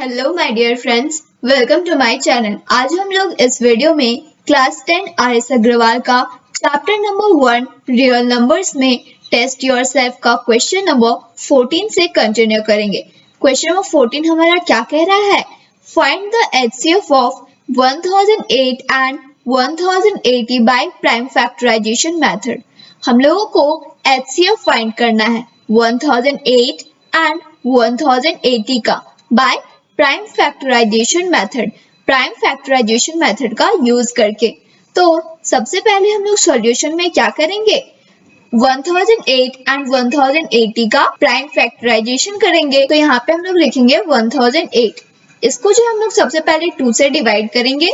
Hello my dear friends, welcome to my channel. आज हम लोग इस वीडियो में क्लास 10 आर.एस. अग्रवाल का चैप्टर नंबर 1 रियल नंबर्स में टेस्ट योरसेल्फ का क्वेश्चन नंबर 14 से कंटिन्यू करेंगे। क्वेश्चन नंबर 14 हमारा क्या कह रहा है? Find the HCF of 1008 and 1080 by prime factorization method. हम लोगों को एचसीएफ फाइंड करना है 1008 एंड 1080 का by prime factorization method, prime factorization method का यूज करके। तो सबसे पहले हम लोग सॉल्यूशन में क्या करेंगे? 1008 एंड 1080 का प्राइम फैक्टराइजेशन करेंगे। तो यहाँ पे हम लोग लिखेंगे 1008, इसको जो हम लोग सबसे पहले 2 से डिवाइड करेंगे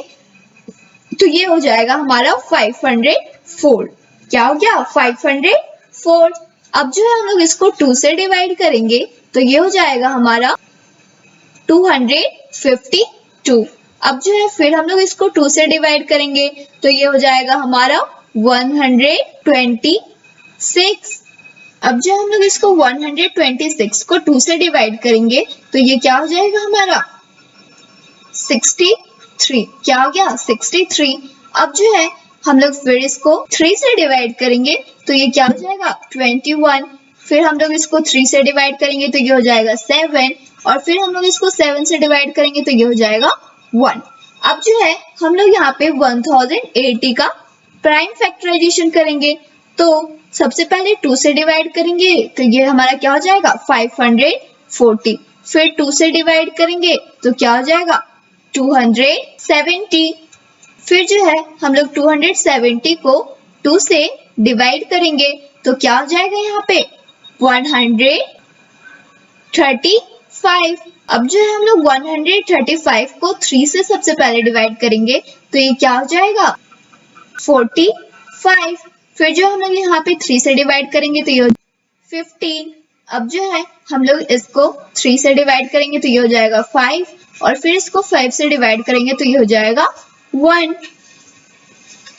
तो ये हो जाएगा हमारा 504। क्या हो गया? 504। अब जो है हम लोग इसको 2 से डिवाइड करेंगे तो ये हो जाएगा हमारा 252। अब जो है फिर हम लोग इसको 2 से डिवाइड करेंगे तो ये हो जाएगा हमारा 126। अब जो हम लोग इसको 126 को 2 से डिवाइड करेंगे तो ये क्या हो जाएगा हमारा 63। क्या हो गया? 63। अब जो है हम लोग फिर इसको 3 से डिवाइड करेंगे तो ये क्या हो जाएगा 21। फिर हम लोग इसको 3 से डिवाइड करेंगे तो ये हो जाएगा 7 और फिर हम लोग इसको 7 से डिवाइड करेंगे तो ये हो जाएगा 1। अब जो है हम लोग यहाँ पे 1080 का प्राइम फैक्टराइजेशन करेंगे तो सबसे पहले 2 से डिवाइड करेंगे तो ये हमारा क्या हो जाएगा 540। फिर 2 से डिवाइड करेंगे तो क्या हो जाएगा 270। फिर जो है हम लोग 270 को 2 से डिवाइड करेंगे तो क्या हो जाएगा यहाँ पे 135। अब जो है हम लोग 135 को 3 से सबसे पहले डिवाइड करेंगे तो ये क्या हो जाएगा 45। फिर जो हम लोग यहाँ पे 3 से डिवाइड करेंगे तो ये 15। अब जो है हम लोग इसको 3 से डिवाइड करेंगे तो ये हो जाएगा 5 और फिर इसको 5 से डिवाइड करेंगे तो ये हो जाएगा 1।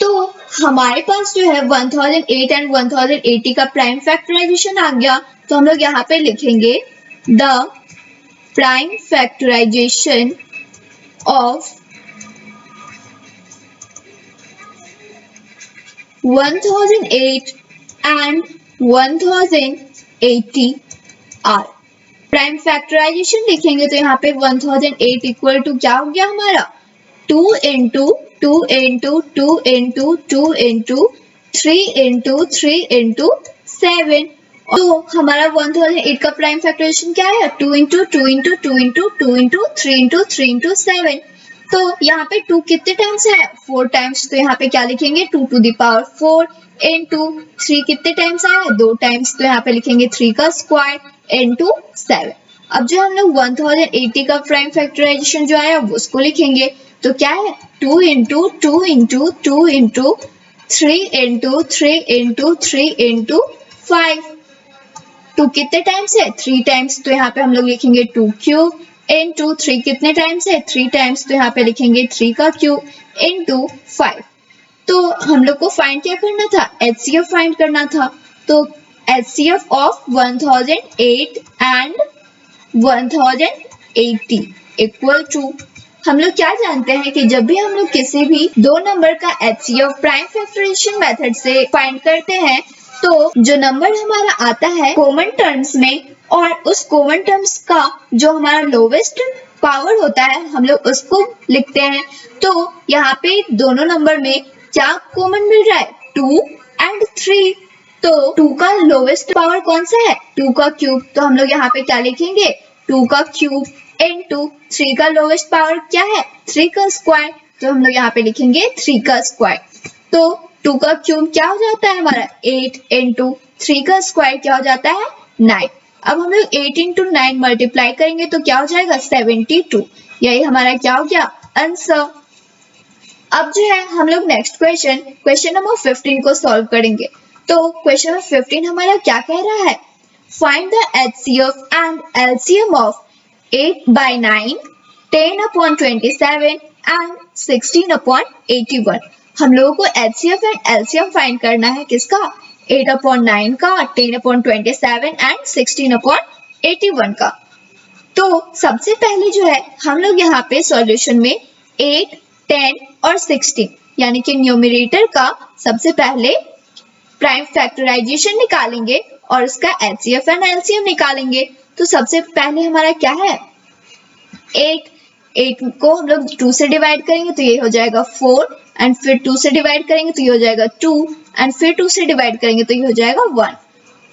तो हमारे पास जो है 1008 एंड 1080 का प्राइम फैक्टराइजेशन आ गया। तो हम लोग यहाँ पे लिखेंगे the prime factorization of 1008 and 1080 are. Prime factorization लिखेंगे तो यहाँ पे 1008 इक्वल टू क्या हो गया हमारा 2 into 2 into 2 into 2 into 3 into 3 into 7। तो हमारा 1008 का प्राइम फैक्टराइजेशन क्या है 2 into 2 into 2 into 2 into 3 into 3 into 7। तो यहाँ पे 2 कितने टाइम्स है 4 टाइम्स। तो यहाँ पे क्या लिखेंगे 2 to the power 4 into 3 कितने टाइम्स आया 2 टाइम्स। तो यहाँ पे लिखेंगे 3 का स्क्वायर into 7। अब जो हम लोग 1080 का प्राइम फैक्टराइजेशन जो आया उसको लिखेंगे तो क्या है 2 into 2 into 2 into 3 into 3 into 3 into 5। 2 कितने टाइम्स है 3 टाइम्स। तो यहाँ पे हम लोग लिखेंगे 2 क्यूब into 3 कितने टाइम्स है 3 टाइम्स। तो यहाँ पे लिखेंगे 3 का क्यूब into 5। तो हम लोग को फाइंड क्या करना था एचसीएफ फाइंड करना था। तो HCF of 1008 and 1080 equal to हम लोग क्या जानते हैं कि जब भी हम लोग किसी भी दो नंबर का एचसीएफ प्राइम फैक्टराइजेशन मेथड से फाइंड करते हैं तो जो नंबर हमारा आता है कॉमन टर्म्स में और उस कॉमन टर्म्स का जो हमारा लोवेस्ट पावर होता है हम लोग उसको लिखते हैं। तो यहाँ पे दोनों नंबर में क्या कॉमन मिल रहा है 2 एंड 3। तो 2 का लोवेस्ट पावर कौन सा है 2 का क्यूब। तो हम लोग यहाँ पे क्या लिखेंगे 2 का क्यूब into 3 का लोवेस्ट पावर क्या है 3 का स्क्वायर। तो हम लोग यहाँ पे लिखेंगे 3 का स्क्वायर। तो 2 का क्यूब क्या हो जाता है हमारा 8 into 3 का स्क्वायर क्या हो जाता है 9। अब हम लोग 8 into 9 मल्टीप्लाई करेंगे तो क्या हो जाएगा 72। यही हमारा क्या हो गया आंसर। अब जो है हम लोग नेक्स्ट क्वेश्चन नंबर 15 को सॉल्व करेंगे। तो क्वेश्चन नंबर 15 हमारा क्या कह रहा है find the HCF and LCM of 8 by 9, 10 upon 27 and 16 upon 81। हम लोगों को एचसीएफ एंड एलसीएम फाइंड करना है किसका 8 upon 9 का 10 upon 27 and 16 upon 81 का। तो सबसे पहले जो है हम लोग यहाँ पे सॉल्यूशन में 8, 10 और 16 यानी कि न्यूमरेटर का सबसे पहले प्राइम फैक्टराइजेशन निकालेंगे और उसका एचसीएफ एंड एलसीएम निकालेंगे। तो सबसे पहले हमारा क्या है 8 को हम लोग 2 से डिवाइड करेंगे तो ये हो जाएगा 4 एंड फिर 2 से डिवाइड करेंगे तो ये हो जाएगा 2 एंड फिर 2 से डिवाइड करेंगे तो ये हो जाएगा 1।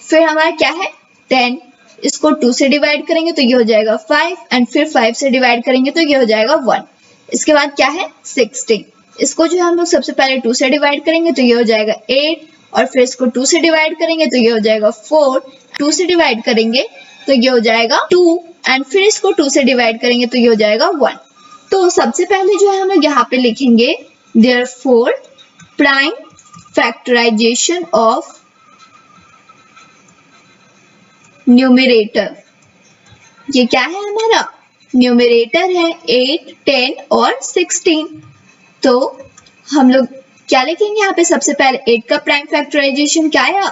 फिर हमारा क्या है 10, इसको 2 से डिवाइड करेंगे तो ये हो जाएगा 5 एंड फिर 5 से डिवाइड करेंगे तो ये हो जाएगा 1। इसके बाद क्या है 16, इसको जो हम लोग सबसे पहले 2 से डिवाइड करेंगे तो ये हो जाएगा 8 और फिर इसको 2 से डिवाइड करेंगे तो ये हो जाएगा 4, 2 से डिवाइड करेंगे तो ये हो जाएगा 2 एंड फिर इसको 2 से डिवाइड करेंगे तो ये हो जाएगा 1। तो सबसे पहले जो है हम लोग यहाँ पे लिखेंगे therefore prime factorization of numerator. ये क्या है हमारा न्यूमरेटर है 8, 10 और 16। तो हम लोग क्या लिखेंगे यहाँ पे सबसे पहले 8 का प्राइम फैक्टराइजेशन क्या है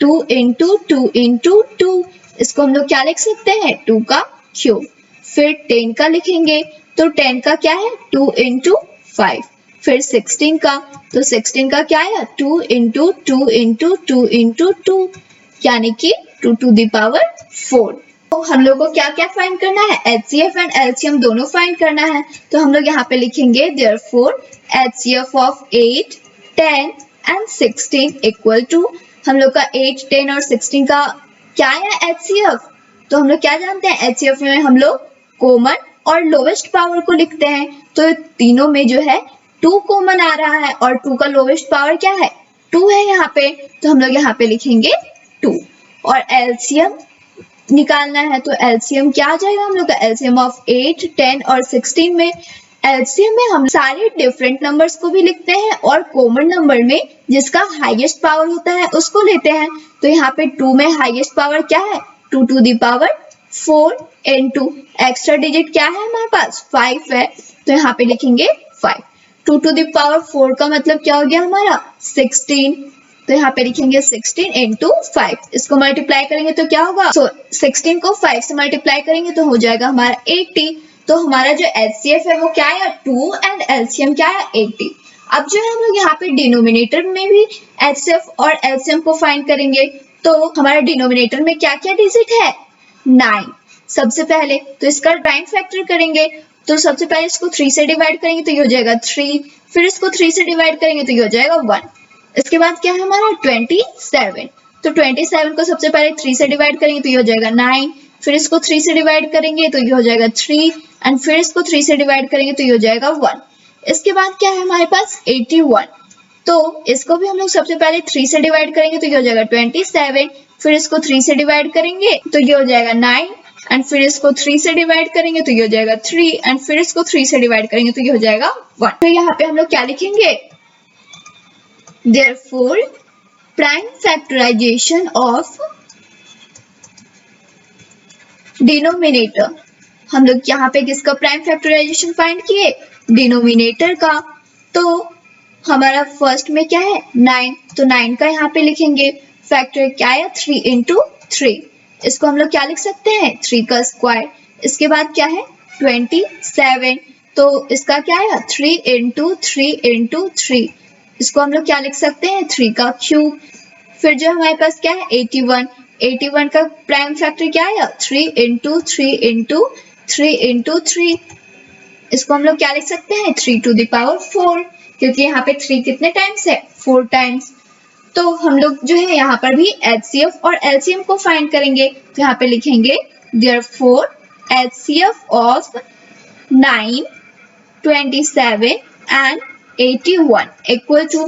2 इंटू 2 इंटू 2, इसको हम लोग क्या लिख सकते हैं 2 का क्यूब। फिर 10 का लिखेंगे तो 10 का क्या है 2 इंटू 5। फिर 16 का तो 16 का क्या है 2 इंटू 2 इंटू 2 इंटू 2 यानी कि 2 टू द पावर 4। तो हम लोग को क्या क्या फाइंड करना है एचसीएफ एंड एलसीएम दोनों फाइंड करना है। तो हम लोग यहाँ पे लिखेंगे therefore HCF of 8, 10 and 16 equal to हम लोग का 8, 10 और 16 का क्या है एचसीएफ। तो हम लोग क्या जानते हैं एचसीएफ में हम लोग कॉमन और लोवेस्ट पावर को लिखते हैं। तो तीनों में जो है 2 कॉमन आ रहा है और 2 का लोवेस्ट पावर क्या है 2 है यहाँ पे। तो हम लोग यहाँ पे लिखेंगे 2 और एलसीएम निकालना है। तो एलसीएम क्या आ जाएगा हम लोग का एलसीएम ऑफ 8, 10 और 16 में एलसीएम में हम सारे डिफरेंट नंबर्स को भी लिखते हैं और कॉमन नंबर में जिसका हाईएस्ट पावर होता है उसको लेते हैं। तो यहाँ पे 2 में हाईएस्ट पावर क्या है 2 to the power 4 into extra digit क्या है हमारे पास 5 है। तो यहाँ पे लिखेंगे 5। 2 टू द पावर 4 का मतलब क्या हो गया हमारा 16। तो यहाँ पे लिखेंगे 16 इंटू 5, इसको मल्टीप्लाई करेंगे तो क्या होगा 16 को 5 से मल्टीप्लाई करेंगे तो हो जाएगा हमारा 80। तो हमारा जो एचसीएफ है वो क्या है 2 एंड एलसीएम क्या है 80। अब जो है हम लोग यहाँ पे डिनोमिनेटर में भी एचसीएफ और एलसीएम को फाइंड करेंगे। तो हमारा डिनोमिनेटर में क्या क्या डिजिट है 9 सबसे पहले। तो इसका प्राइम फैक्टर करेंगे तो सबसे पहले इसको 3 से डिवाइड करेंगे तो ये हो जाएगा 3, फिर इसको 3 से डिवाइड करेंगे तो ये हो जाएगा 1। इसके बाद क्या है हमारा 27। तो 27 को सबसे पहले 3 से डिवाइड करेंगे तो ये हो जाएगा 9, फिर इसको 3 से डिवाइड करेंगे तो ये हो जाएगा 3 एंड फिर इसको 3 से डिवाइड करेंगे तो ये हो जाएगा 1। इसके बाद क्या है हमारे पास 81। तो इसको भी हम लोग सबसे पहले 3 से डिवाइड करेंगे तो ये हो जाएगा 27, फिर इसको 3 से डिवाइड करेंगे तो ये हो जाएगा 9 एंड फिर इसको 3 से डिवाइड करेंगे तो ये हो जाएगा 3 एंड फिर इसको 3 से डिवाइड करेंगे तो ये हो जाएगा 1। तो यहाँ पे हम लोग क्या लिखेंगे therefore prime factorization of denominator। हम लोग यहाँ पे किसका प्राइम फैक्टराइजेशन फाइंड किए डिनोमिनेटर का। तो हमारा फर्स्ट में क्या है 9, तो 9 का यहाँ पे लिखेंगे फैक्टर क्या है 3 इंटू 3, इसको हम लोग क्या लिख सकते हैं 3 का स्क्वायर। इसके बाद क्या है 27, तो इसका क्या है 3 इंटू 3 इंटू 3, इसको हम लोग क्या लिख सकते हैं 3 का क्यूब। फिर जो हमारे पास क्या है 81 का प्राइम फैक्टर क्या है 3 इंटू 3 इंटू 3 इंटू 3, इसको हम लोग क्या लिख सकते हैं 3 टू द पावर 4, क्योंकि यहाँ पे 3 कितने टाइम्स है 4 टाइम्स। तो हम लोग जो है यहाँ पर भी एचसीएफ और एलसीएम को फाइंड करेंगे। तो यहाँ पे लिखेंगे therefore HCF of 9, 27 and 81 equal to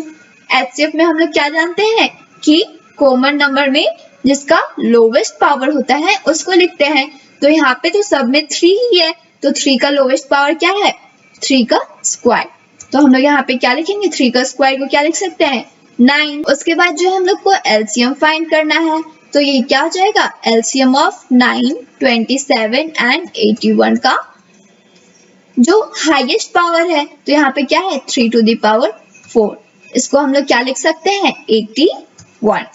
HCF में हम लोग क्या जानते हैं कि कॉमन नंबर में जिसका लोवेस्ट पावर होता है उसको लिखते हैं। तो यहाँ पे तो सब में 3 ही है, तो 3 का लोवेस्ट पावर क्या है 3 का स्क्वायर। तो हम लोग यहाँ पे क्या लिखेंगे 3 का स्क्वायर को क्या लिख सकते हैं 9। उसके बाद जो हम लोग को एलसीएम फाइंड करना है। तो ये क्या हो जाएगा एलसीएम ऑफ 9, 27 एंड 81 का जो हाईएस्ट पावर है। तो यहाँ पे क्या है 3 टू द पावर 4, इसको हम लोग क्या लिख सकते हैं 81।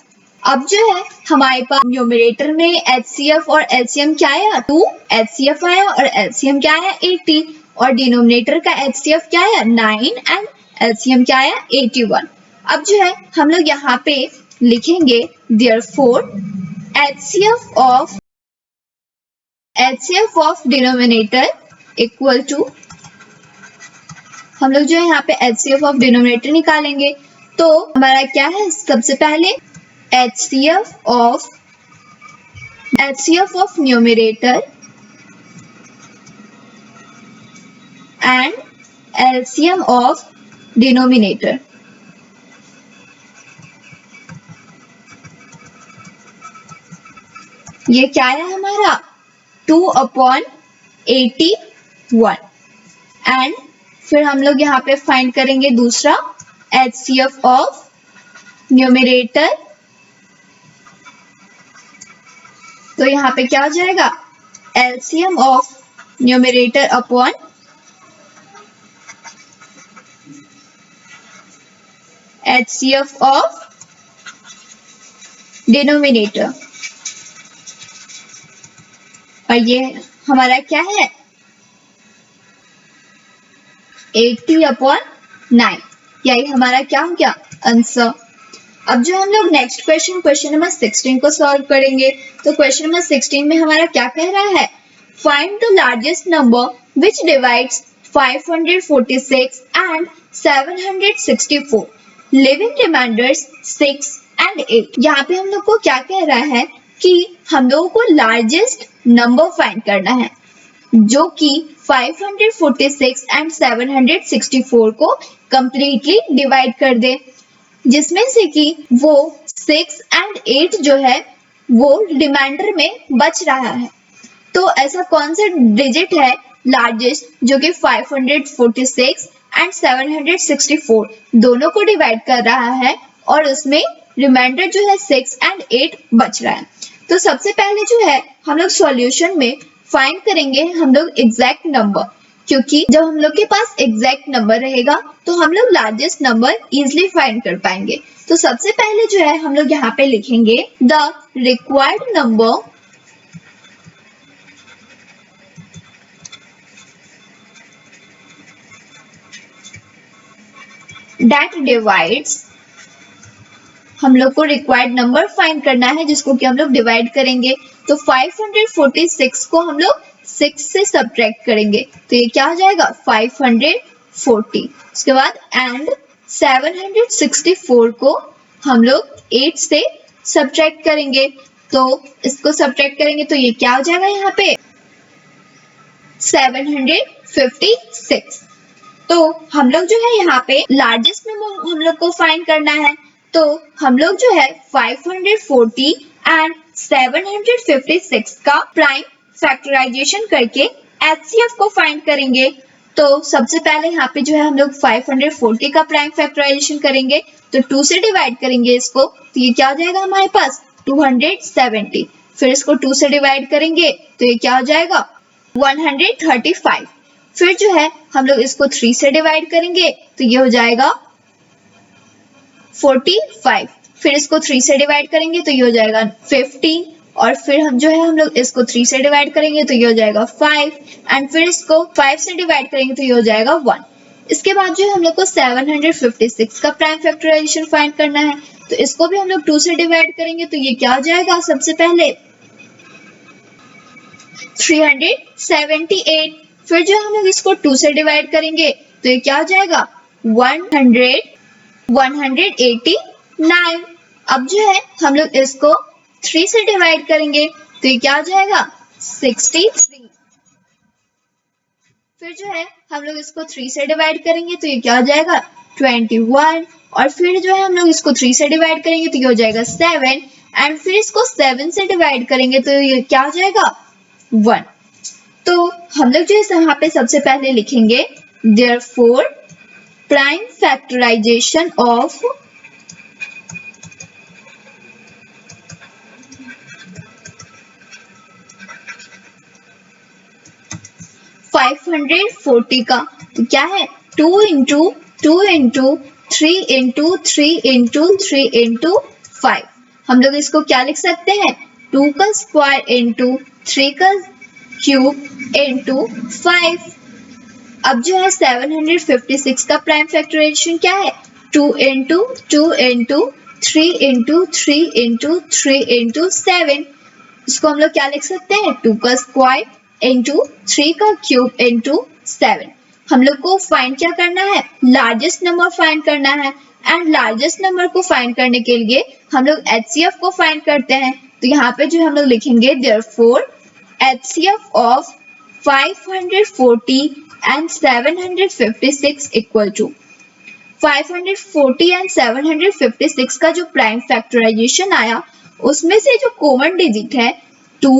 अब जो है हमारे पास न्यूमरेटर में HCF और LCM क्या आया 2, HCF आया और LCM क्या आया 80 और डिनोमिनेटर का HCF क्या आया 9 एंड LCM क्या आया 81। अब जो है हम लोग यहाँ पे लिखेंगे therefore HCF of denominator equal to, हम लोग जो है यहाँ पे HCF of denominator निकालेंगे तो हमारा क्या है सबसे पहले HCF of numerator and LCM of denominator। ये क्या है हमारा 2/81 एंड फिर हम लोग यहाँ पे फाइंड करेंगे दूसरा HCF of numerator, तो यहाँ पे क्या हो जाएगा LCM of numerator upon HCF of denominator और ये हमारा क्या है 80/9, यही हमारा क्या हो गया आंसर। अब जो हम लोग नेक्स्ट क्वेश्चन नंबर 16 को सॉल्व करेंगे तो क्वेश्चन नंबर 16 में हमारा क्या कह रहा है find the largest number which divides 546 and 764 leaving remainders 6 and 8। यहाँ पे हम लोग को क्या कह रहा है कि हम लोगों को लार्जेस्ट नंबर फाइंड करना है जो कि 546 एंड 764 को कंप्लीटली डिवाइड कर दे, जिसमें से कि वो 6 एंड 8 जो है वो रिमाइंडर में बच रहा है। तो ऐसा कौन सा डिजिट है लार्जेस्ट जो कि 546 एंड 764 दोनों को डिवाइड कर रहा है और उसमें रिमाइंडर जो है 6 एंड 8 बच रहा है। तो सबसे पहले जो है हम लोग सॉल्यूशन में फाइंड करेंगे हम लोग एग्जैक्ट नंबर, क्योंकि जब हम लोग के पास एग्जैक्ट नंबर रहेगा तो हम लोग लार्जेस्ट नंबर इजिली फाइंड कर पाएंगे। तो सबसे पहले जो है हम लोग यहाँ पे लिखेंगे the required number that divides, हम लोग को रिक्वायर्ड नंबर फाइंड करना है जिसको कि हम लोग डिवाइड करेंगे। तो 546 को हम लोग 6 से सब्ट्रैक्ट करेंगे तो ये क्या हो जाएगा 540। उसके बाद एंड 764 को हम लोग 8 से सब्ट्रैक्ट करेंगे तो इसको सब्ट्रैक्ट करेंगे तो ये क्या हो जाएगा यहाँ पे 756। तो हम लोग जो है यहाँ पे लार्जेस्ट नंबर हम लोग को फाइंड करना है तो हम लोग जो है 540 एंड 756 का प्राइम फैक्टराइजेशन करके HCF को फाइंड करेंगे। तो सबसे पहले यहाँ पे जो है हम लोग 540 का प्राइम फैक्टराइजेशन करेंगे तो 2 से डिवाइड करेंगे इसको तो ये क्या हो जाएगा हमारे पास 270। फिर इसको 2 से डिवाइड करेंगे तो ये क्या हो जाएगा 135। फिर जो है हम लोग इसको 3 से डिवाइड करेंगे तो ये हो जाएगा 45। फिर इसको 3 से डिवाइड करेंगे तो ये हो जाएगा 15 और फिर हम जो है हम लोग इसको 3 से डिवाइड करेंगे तो ये हो जाएगा 5 एंड फिर इसको 5 से डिवाइड करेंगे तो ये हो जाएगा 1। इसके बाद जो है हम लोग को 756 का प्राइम फैक्टराइजेशन फाइंड करना है तो इसको भी हम लोग 2 से डिवाइड करेंगे तो ये क्या हो जाएगा सबसे पहले 378। फिर जो हम लोग इसको 2 से डिवाइड करेंगे तो ये क्या हो जाएगा 189। अब जो है हम लोग इसको 3 से डिवाइड करेंगे तो ये क्या हो जाएगा 63। फिर जो है हम लोग इसको 3 से डिवाइड करेंगे तो ये क्या हो जाएगा 21 और फिर जो है हम लोग इसको 3 से डिवाइड करेंगे तो ये हो जाएगा 7 एंड फिर इसको 7 से डिवाइड करेंगे तो ये क्या हो जाएगा 1। तो हम लोग जो है यहाँ पे सबसे पहले लिखेंगे therefore prime factorization of 540 का तो क्या है 2 into 2 into 3 into 3 into 3 into 5। हम लोग इसको क्या लिख सकते हैं, 2 का स्क्वायर इंटू 3 का क्यूब इंटू 5। अब जो है 756 का प्राइम फैक्टराइजेशन क्या है, 2 into 2 into 3 into 3 into 3 into 7। इसको हम लोग क्या लिख सकते हैं, 2 का स्क्वायर इंटू 3 का क्यूब इंटू 7। हम लोग को फाइंड क्या करना है, लार्जेस्ट नंबर फाइंड करना है। एंड लार्जेस्ट नंबर को फाइंड करने के लिए हम लोग HCF को फाइंड करते हैं। तो यहाँ पे जो हम लोग लिखेंगे, therefore HCF of 540 and 756 equal to 540 and 756 का जो प्राइम फैक्टराइजेशन आया उसमें से जो कॉमन डिजिट है 2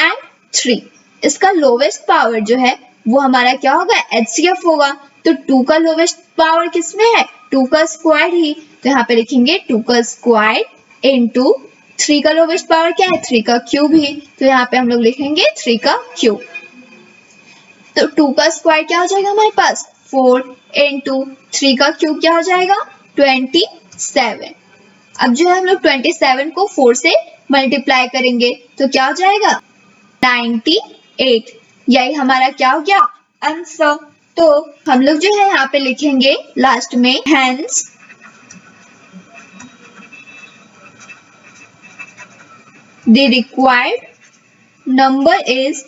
and 3, इसका लोवेस्ट पावर जो है वो हमारा क्या होगा, HCF होगा। तो 2 का लोवेस्ट पावर किसमें है, 2 का स्क्वायर ही। तो यहाँ पे लिखेंगे 2 का स्क्वायर इंटू 3 का लोवेस्ट पावर क्या है, 3 का क्यूब ही। तो यहाँ पे हम लोग लिखेंगे 3 का क्यूब। तो 2 का स्क्वायर क्या हो जाएगा हमारे पास, 4 इंटू 3 का क्यूब क्या हो जाएगा, 27। अब जो है हम लोग 27 को 4 से मल्टीप्लाई करेंगे तो क्या हो जाएगा, 98। यही हमारा क्या हो गया, आंसर। तो हम लोग जो है यहाँ पे लिखेंगे लास्ट में, hence the required number is,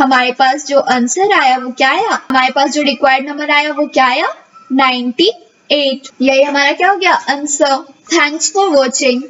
हमारे पास जो आंसर आया वो क्या आया, हमारे पास जो रिक्वायर्ड नंबर आया वो क्या आया, 98। यही हमारा क्या हो गया, आंसर। Thanks for watching.